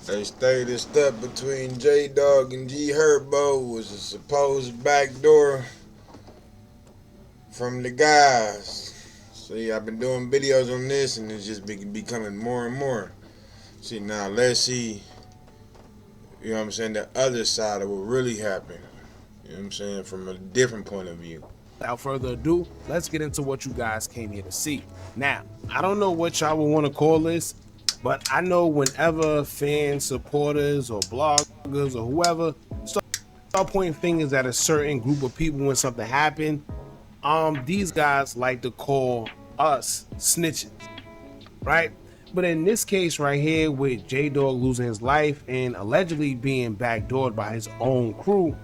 They stated the step between Jdogg and G Herbo was a supposed backdoor from the guys. See, I've been doing videos on this and it's just becoming more and more. See, now let's see, you know what I'm saying, the other side of what really happened. You know what I'm saying, from a different point of view. Without further ado, let's get into what you guys came here to see. Now, I don't know what y'all would want to call this, but I know whenever fans, supporters, or bloggers, or whoever start pointing fingers at a certain group of people when something happened, these guys like to call us snitches, right? But in this case right here, with Jdogg losing his life and allegedly being backdoored by his own crew,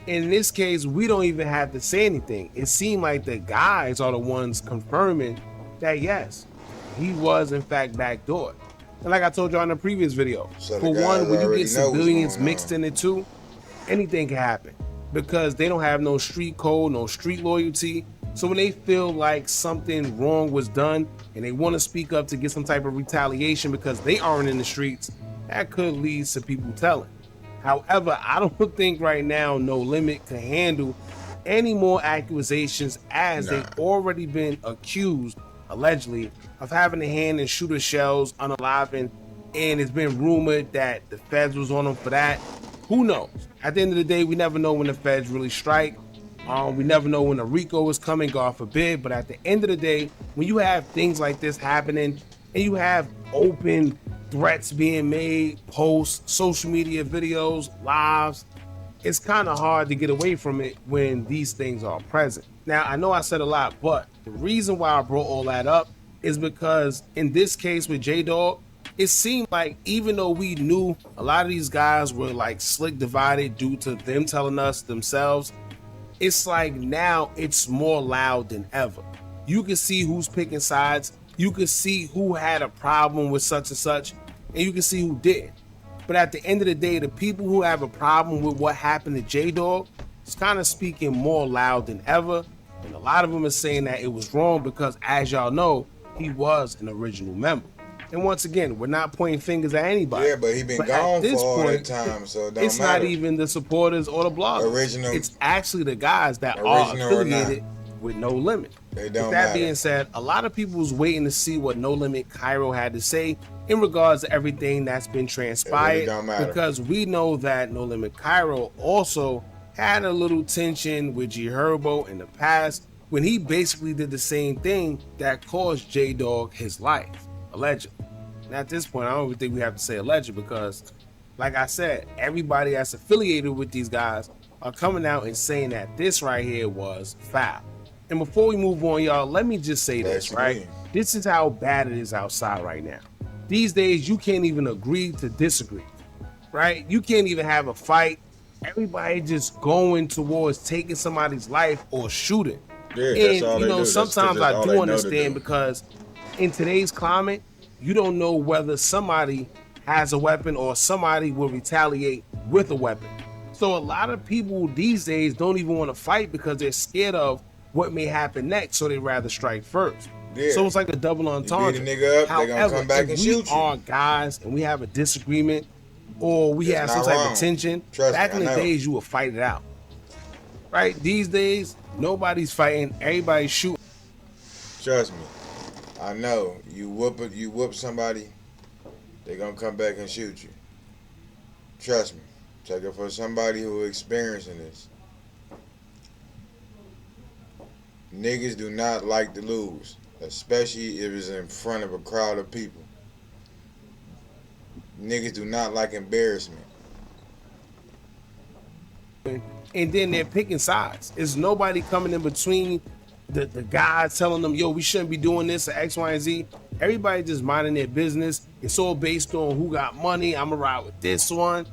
in this case, we don't even have to say anything. It seemed like the guys are the ones confirming that yes, he was in fact backdoored. And like I told you in the previous video, So for the one, guys when you already get know what's civilians going mixed on. in it too, anything can happen because they don't have no street code, no street loyalty. So when they feel like something wrong was done and they want to speak up to get some type of retaliation because they aren't in the streets, that could lead to people telling. However, I don't think right now No Limit can handle any more accusations as they've already been accused, allegedly, of having a hand in shooter shells, unaliving, and it's been rumored that the feds was on them for that. Who knows? At the end of the day, we never know when the feds really strike. We never know when a RICO is coming, God forbid. But at the end of the day, when you have things like this happening and you have open threats being made, posts, social media videos, lives, it's kind of hard to get away from it when these things are present. Now, I know I said a lot, but the reason why I brought all that up is because in this case with Jdogg, it seemed like even though we knew a lot of these guys were like slick divided due to them telling us themselves, it's like now it's more loud than ever. You can see who's picking sides. You can see who had a problem with such and such, and you can see who did. But at the end of the day, the people who have a problem with what happened to Jdogg is kind of speaking more loud than ever. And a lot of them are saying that it was wrong because, as y'all know, he was an original member. And once again, we're not pointing fingers at anybody. Yeah, but he been gone for all that time, so it don't it's matter. not even the supporters or the bloggers. Original- It's actually the guys that are Original or affiliated with No Limit. It don't With that matter. being said, a lot of people was waiting to see what No Limit Cairo had to say in regards to everything that's been transpired, don't matter. because we know that No Limit Cairo also had a little tension with G Herbo in the past when he basically did the same thing that caused Jdogg his life, allegedly. And at this point, I don't even think we have to say alleged because, like I said, everybody that's affiliated with these guys are coming out and saying that this right here was foul. And before we move on, y'all, let me just say this, right? This is how bad it is outside right now. These days, you can't even agree to disagree, right? You can't even have a fight. Everybody just going towards taking somebody's life or shooting. Yeah, And, that's all you they know, do. sometimes That's I all they do know to understand do. because in today's climate, you don't know whether somebody has a weapon or somebody will retaliate with a weapon. So a lot of people these days don't even want to fight because they're scared of what may happen next, so they'd rather strike first. Yeah. So it's like a double entendre. You beat a nigga up, they gonna However, come back if and we shoot you. are guys and we have a disagreement or we It's have some not type wrong. of tension, Trust back me, in I the know. days you would fight it out. Right? These days, nobody's fighting, everybody's shooting. Trust me, I know. You whoop somebody, they gonna come back and shoot you. Trust me. Take it for somebody who experiencing this. Niggas do not like to lose, especially if it's in front of a crowd of people. Niggas do not like embarrassment. And then they're picking sides. There's nobody coming in between the guys telling them, yo, we shouldn't be doing this or X, Y, and Z. Everybody just minding their business. It's all based on who got money. I'm gonna ride with this one.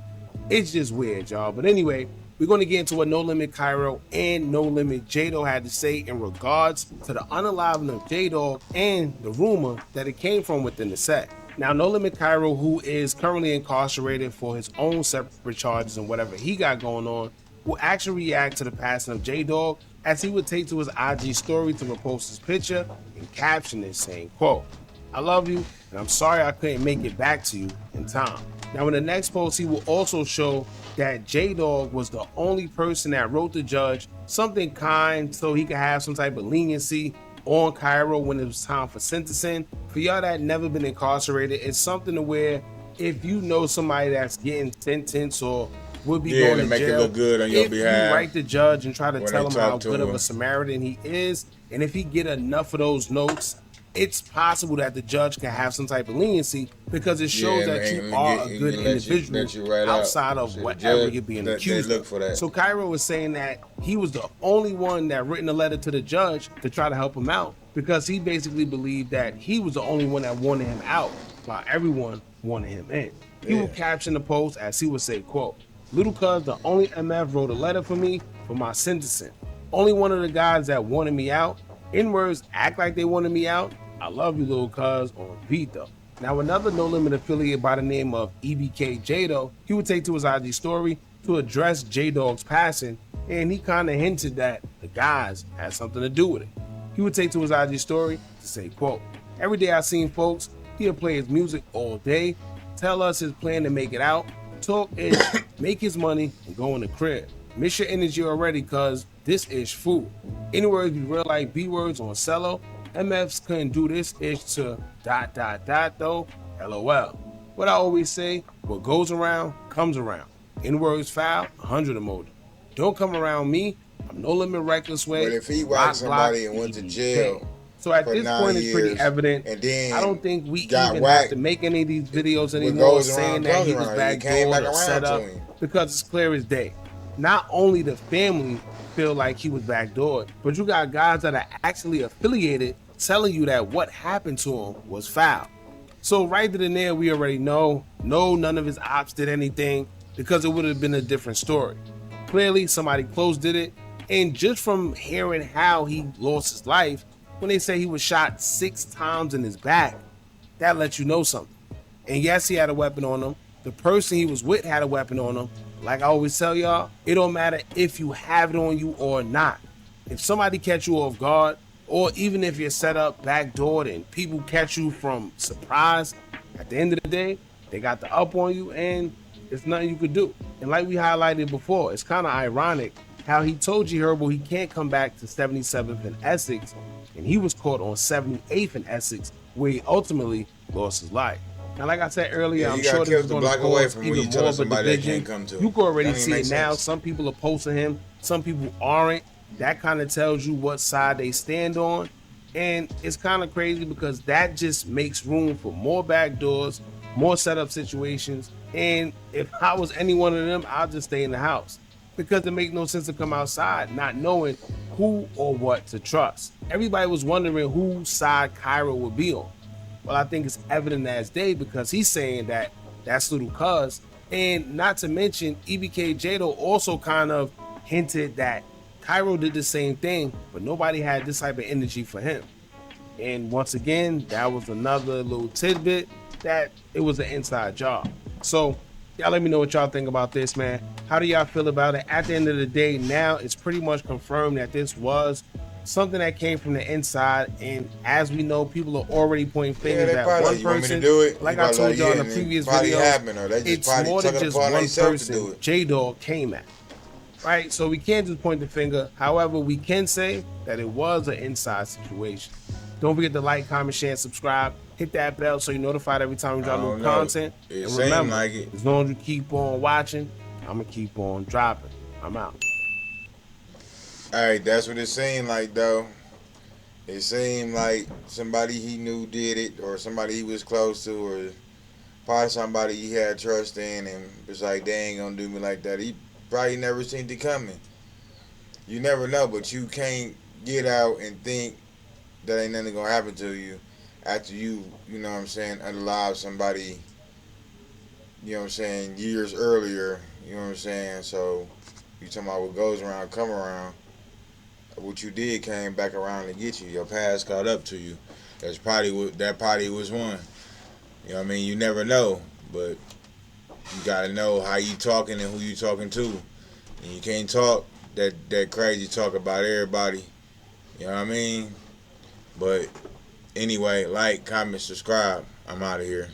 It's just weird, y'all. But anyway, we're going to get into what No Limit Cairo and No Limit Jdogg had to say in regards to the unaliving of Jdogg and the rumor that it came from within the set. Now, No Limit Cairo, who is currently incarcerated for his own separate charges and whatever he got going on, will actually react to the passing of Jdogg as he would take to his IG story to repost his picture and caption it saying, quote, "I love you and I'm sorry I couldn't make it back to you in time." Now in the next post, he will also show that Jdogg was the only person that wrote the judge something kind so he could have some type of leniency on Cairo when it was time for sentencing. For y'all that never been incarcerated, it's something to where if you know somebody that's getting sentenced or would be going to make jail, it look good on your behalf. You write the judge and try to tell him how good him. of a Samaritan he is, and if he get enough of those notes, it's possible that the judge can have some type of leniency because it shows that you are a good individual outside of whatever you're being accused of. So Cairo was saying that he was the only one that written a letter to the judge to try to help him out because he basically believed that he was the only one that wanted him out while everyone wanted him in. He will caption the post as he would say, quote, "Little cuz the only MF wrote a letter for me for my sentencing. Only one of the guys that wanted me out. N-words act like they wanted me out. I love you, little cuz," on Vito. Now, another No Limit affiliate by the name of EBK Jdogg, he would take to his IG story to address Jdogg's passing, and he kind of hinted that the guys had something to do with it. He would take to his IG story to say, quote, "Every day I seen folks, he'll play his music all day, tell us his plan to make it out, talk ish, make his money, and go in the crib. Miss your energy already, cuz this ish food. Any words be real like B words on cello. MFs couldn't do this ish to ... though. LOL. What I always say, what goes around, comes around. N-words foul, 100 emoji. Don't come around me. I'm No Limit reckless way. But if he whacked somebody and went to jail, so at this point, it's pretty evident. And then I don't think we even have to make any of these videos anymore saying that he was backdoored or set up because it's clear as day. Not only the family feel like he was backdoored, but you got guys that are actually affiliated telling you that what happened to him was foul. So right then and there, we already know, no, none of his ops did anything because it would have been a different story. Clearly, somebody close did it. And just from hearing how he lost his life, when they say he was shot 6 times in his back, that lets you know something. And yes, he had a weapon on him. The person he was with had a weapon on him. Like I always tell y'all, it don't matter if you have it on you or not. If somebody catch you off guard, or even if you're set up backdoored and people catch you from surprise, at the end of the day, they got the up on you and it's nothing you could do. And like we highlighted before, it's kind of ironic how he told G Herbo he can't come back to 77th and Essex, and he was caught on 78th and Essex, where he ultimately lost his life. Now, like I said earlier, I'm sure this is going to cause even more of a division. You can already see it now. Some people are posting him, some people aren't. That kind of tells you what side they stand on. And it's kind of crazy because that just makes room for more backdoors, more setup situations. And if I was any one of them, I'll just stay in the house because it makes no sense to come outside not knowing who or what to trust. Everybody was wondering whose side Cairo would be on. Well, I think it's evident as day because he's saying that that's little cuz. And not to mention, EBK Jdogg also kind of hinted that Cairo did the same thing, but nobody had this type of energy for him. And once again, that was another little tidbit that it was an inside job. So y'all let me know what y'all think about this, man. How do y'all feel about it? At the end of the day, now it's pretty much confirmed that this was something that came from the inside. And as we know, people are already pointing fingers at one person. Like I told y'all in the previous video, it's more than just one person Jdogg came at. Right, so we can't just point the finger. However, we can say that it was an inside situation. Don't forget to like, comment, share, and subscribe. Hit that bell so you're notified every time we drop new content. And remember, as long as you keep on watching, I'm going to keep on dropping. I'm out. Alright, that's what it seemed like, though. It seemed like somebody he knew did it, or somebody he was close to, or probably somebody he had trust in, and was like, they ain't going to do me like that. He probably never seen it coming. You never know, but you can't get out and think that ain't nothing gonna happen to you after you know what I'm saying, unalive somebody, you know what I'm saying, years earlier, you know what I'm saying. So you talking about what goes around come around. What you did came back around to get you. Your past caught up to you. That probably was one. You know what I mean? You never know, but you gotta know how you talking and who you talking to. And you can't talk that crazy talk about everybody. You know what I mean? But anyway, like, comment, subscribe. I'm out of here.